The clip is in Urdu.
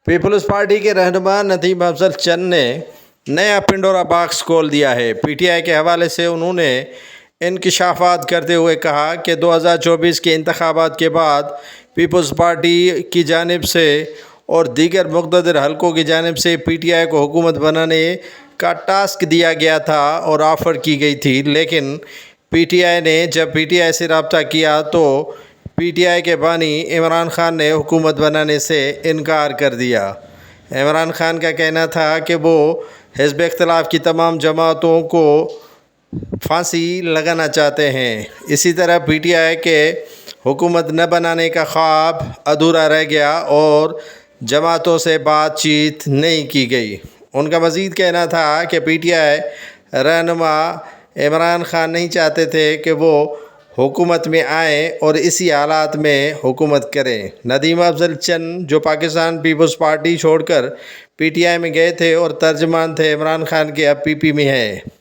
پیپلز پارٹی کے رہنما ندیم افضل چند نے نیا پنڈورا باکس کھول دیا ہے۔ پی ٹی آئی کے حوالے سے انہوں نے انکشافات کرتے ہوئے کہا کہ 2024 کے انتخابات کے بعد پیپلز پارٹی کی جانب سے اور دیگر مقتدر حلقوں کی جانب سے پی ٹی آئی کو حکومت بنانے کا ٹاسک دیا گیا تھا اور آفر کی گئی تھی، لیکن پی ٹی آئی نے جب پی ٹی آئی سے رابطہ کیا تو پی ٹی آئی کے بانی عمران خان نے حکومت بنانے سے انکار کر دیا۔ عمران خان کا کہنا تھا کہ وہ حزب اختلاف کی تمام جماعتوں کو پھانسی لگانا چاہتے ہیں۔ اسی طرح پی ٹی آئی کے حکومت نہ بنانے کا خواب ادھورا رہ گیا اور جماعتوں سے بات چیت نہیں کی گئی۔ ان کا مزید کہنا تھا کہ پی ٹی آئی رہنما عمران خان نہیں چاہتے تھے کہ وہ حکومت میں آئیں اور اسی حالات میں حکومت کریں۔ ندیم افضل چند جو پاکستان پیپلز پارٹی چھوڑ کر پی ٹی آئی میں گئے تھے اور ترجمان تھے عمران خان کے، اب پی پی میں ہیں۔